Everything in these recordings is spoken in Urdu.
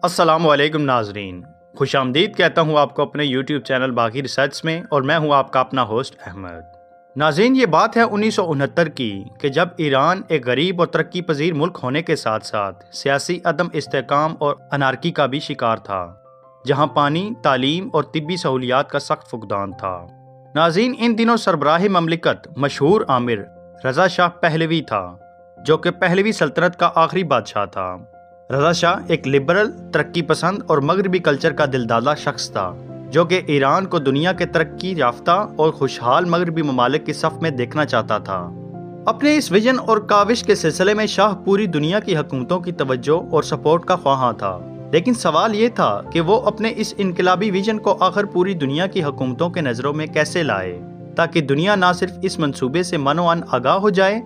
السلام علیکم ناظرین، خوش آمدید کہتا ہوں آپ کو اپنے یوٹیوب چینل باغی ریسرچ میں، اور میں ہوں آپ کا اپنا ہوسٹ احمد۔ ناظرین، یہ بات ہے 1969 کی کہ جب ایران ایک غریب اور ترقی پذیر ملک ہونے کے ساتھ ساتھ سیاسی عدم استحکام اور انارکی کا بھی شکار تھا، جہاں پانی، تعلیم اور طبی سہولیات کا سخت فقدان تھا۔ ناظرین، ان دنوں سربراہ مملکت مشہور آمر رضا شاہ پہلوی تھا، جو کہ پہلوی سلطنت کا آخری بادشاہ تھا۔ رضا شاہ ایک لبرل، ترقی پسند اور مغربی کلچر کا دلدادہ شخص تھا، جو کہ ایران کو دنیا کے ترقی یافتہ اور خوشحال مغربی ممالک کی صف میں دیکھنا چاہتا تھا۔ اپنے اس ویژن اور کاوش کے سلسلے میں شاہ پوری دنیا کی حکومتوں کی توجہ اور سپورٹ کا خواہاں تھا، لیکن سوال یہ تھا کہ وہ اپنے اس انقلابی ویژن کو آخر پوری دنیا کی حکومتوں کے نظروں میں کیسے لائے، تاکہ دنیا نہ صرف اس منصوبے سے من و عن آگاہ ہو جائے،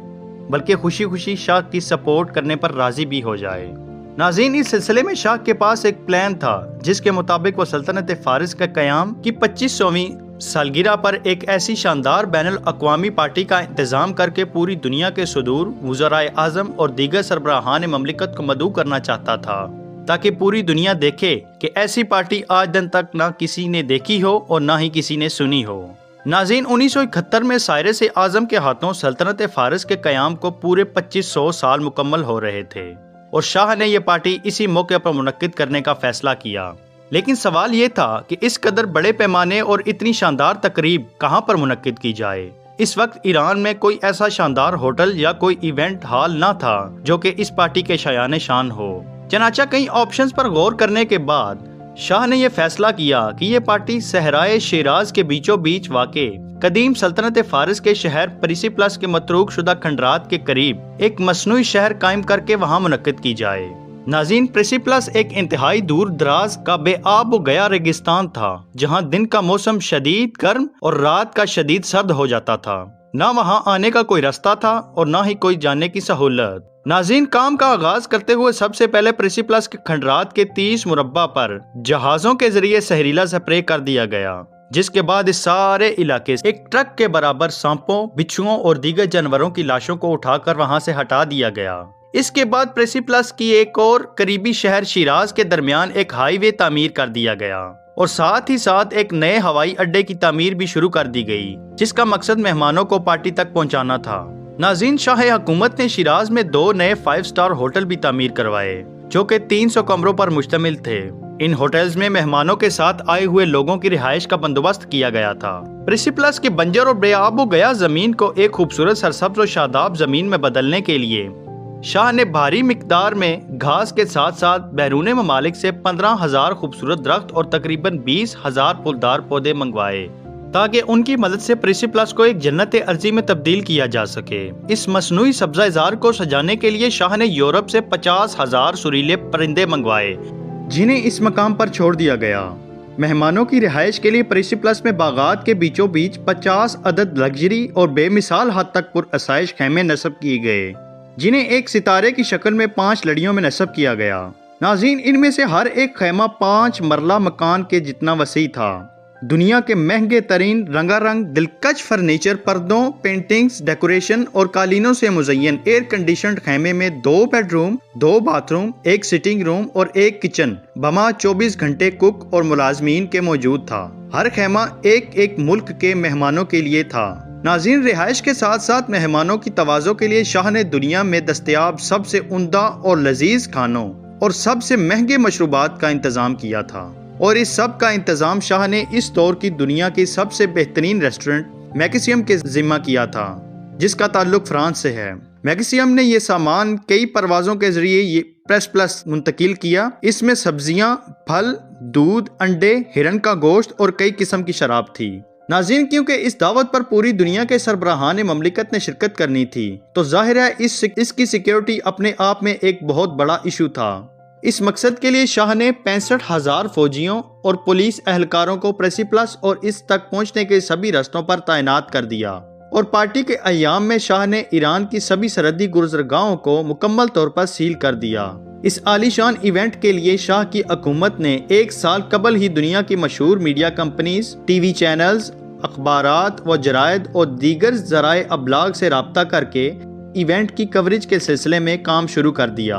بلکہ خوشی خوشی شاہ کی سپورٹ کرنے پر راضی بھی ہو جائے۔ ناظرین، اس سلسلے میں شاہ کے پاس ایک پلان تھا، جس کے مطابق وہ سلطنت فارس کے قیام کی 25ویں سالگرہ پر ایک ایسی شاندار بین الاقوامی پارٹی کا انتظام کر کے پوری دنیا کے صدور، وزرائے اعظم اور دیگر سربراہان مملکت کو مدعو کرنا چاہتا تھا، تاکہ پوری دنیا دیکھے کہ ایسی پارٹی آج دن تک نہ کسی نے دیکھی ہو اور نہ ہی کسی نے سنی ہو۔ ناظرین، 1971 میں سائرس اعظم کے ہاتھوں سلطنت فارس کے قیام کو پورے 2500 سال مکمل ہو رہے تھے، اور شاہ نے یہ پارٹی اسی موقع پر منعقد کرنے کا فیصلہ کیا۔ لیکن سوال یہ تھا کہ اس قدر بڑے پیمانے اور اتنی شاندار تقریب کہاں پر منعقد کی جائے۔ اس وقت ایران میں کوئی ایسا شاندار ہوٹل یا کوئی ایونٹ ہال نہ تھا جو کہ اس پارٹی کے شایان شان ہو۔ چنانچہ کئی آپشنز پر غور کرنے کے بعد شاہ نے یہ فیصلہ کیا کہ یہ پارٹی صحرائے شیراز کے بیچوں بیچ واقع قدیم سلطنت فارس کے شہر پریسیپلس کے متروک شدہ کھنڈرات کے قریب ایک مصنوعی شہر قائم کر کے وہاں منعقد کی جائے۔ ناظرین، پریسیپلس ایک انتہائی دور دراز کا بے آب و گیا ریگستان تھا، جہاں دن کا موسم شدید گرم اور رات کا شدید سرد ہو جاتا تھا۔ نہ وہاں آنے کا کوئی رستہ تھا اور نہ ہی کوئی جانے کی سہولت۔ ناظرین، کام کا آغاز کرتے ہوئے سب سے پہلے پریسیپلس کے کھنڈرات کے 30 مربع پر جہازوں کے ذریعے زہریلا سپرے کر دیا گیا، جس کے بعد اس سارے علاقے سے ایک ٹرک کے برابر سانپوں، بچھوؤں اور دیگر جانوروں کی لاشوں کو اٹھا کر وہاں سے ہٹا دیا گیا۔ اس کے بعد پریسیپلس کی ایک اور قریبی شہر شیراز کے درمیان ایک ہائی وے تعمیر کر دیا گیا، اور ساتھ ہی ساتھ ایک نئے ہوائی اڈے کی تعمیر بھی شروع کر دی گئی، جس کا مقصد مہمانوں کو پارٹی تک پہنچانا تھا۔ ناظرین، شاہ حکومت نے شیراز میں 2 نئے 5 سٹار ہوٹل بھی تعمیر کروائے، جو کہ 300 کمروں پر مشتمل تھے۔ ان ہوٹلز میں مہمانوں کے ساتھ آئے ہوئے لوگوں کی رہائش کا بندوبست کیا گیا تھا۔ پریسیپلس کی بنجر اور بے آب و گیا زمین کو ایک خوبصورت سرسبز و شاداب زمین میں بدلنے کے لیے شاہ نے بھاری مقدار میں گھاس کے ساتھ ساتھ بیرون ممالک سے 15,000 خوبصورت درخت اور تقریباً 20,000 پھولدار پودے منگوائے، تاکہ ان کی مدد سے پریسیپلس کو ایک جنت ارضی میں تبدیل کیا جا سکے۔ اس مصنوعی سبزہ زار کو سجانے کے لیے شاہ نے یورپ سے 50,000 سریلے پرندے منگوائے، جنہیں اس مقام پر چھوڑ دیا گیا۔ مہمانوں کی رہائش کے لیے پریسیپلس میں باغات کے بیچوں بیچ 50 عدد لگژری اور بے مثال حد تک پرآسائش خیمے نصب کیے گئے، جنہیں ایک ستارے کی شکل میں 5 لڑیوں میں نصب کیا گیا۔ ناظرین، ان میں سے ہر ایک خیمہ 5 مرلہ مکان کے جتنا وسیع تھا۔ دنیا کے مہنگے ترین رنگا رنگ دلکش فرنیچر، پردوں، پینٹنگز، ڈیکوریشن اور قالینوں سے مزین ایئر کنڈیشنڈ خیمے میں 2 bed room, 2 bath room, 1 sitting روم اور 1 کچن بما 24 گھنٹے کک اور ملازمین کے موجود تھا۔ ہر خیمہ ایک ملک کے مہمانوں کے لیے تھا۔ ناظرین، رہائش کے ساتھ ساتھ مہمانوں کی توازو کے لیے شاہ نے دنیا میں دستیاب سب سے عمدہ اور لذیذ کھانوں اور سب سے مہنگے مشروبات کا انتظام کیا تھا، اور اس سب کا انتظام شاہ نے اس دور کی دنیا کی سب سے بہترین ریسٹورنٹ میکسیم کے ذمہ کیا تھا، جس کا تعلق فرانس سے ہے۔ میکسیم نے یہ سامان کئی پروازوں کے ذریعے یہ پریسیپلس منتقل کیا۔ اس میں سبزیاں، پھل، دودھ، انڈے، ہرن کا گوشت اور کئی قسم کی شراب تھی۔ ناظرین، کیونکہ اس دعوت پر پوری دنیا کے سربراہان مملکت نے شرکت کرنی تھی، تو ظاہر ہے اس کی سیکیورٹی اپنے آپ میں ایک بہت بڑا ایشو تھا۔ اس مقصد کے لیے شاہ نے 65,000 فوجیوں اور پولیس اہلکاروں کو پریسیپلس اور اس تک پہنچنے کے سبھی رستوں پر تعینات کر دیا، اور پارٹی کے ایام میں شاہ نے ایران کی سبھی سرحدی گزرگاہوں کو مکمل طور پر سیل کر دیا۔ اس عالی شان ایونٹ کے لیے شاہ کی حکومت نے 1 سال قبل ہی دنیا کی مشہور media companies, T V channels, اخبارات و جرائد اور دیگر ذرائع ابلاغ سے رابطہ کر کے ایونٹ کی کوریج کے سلسلے میں کام شروع کر دیا۔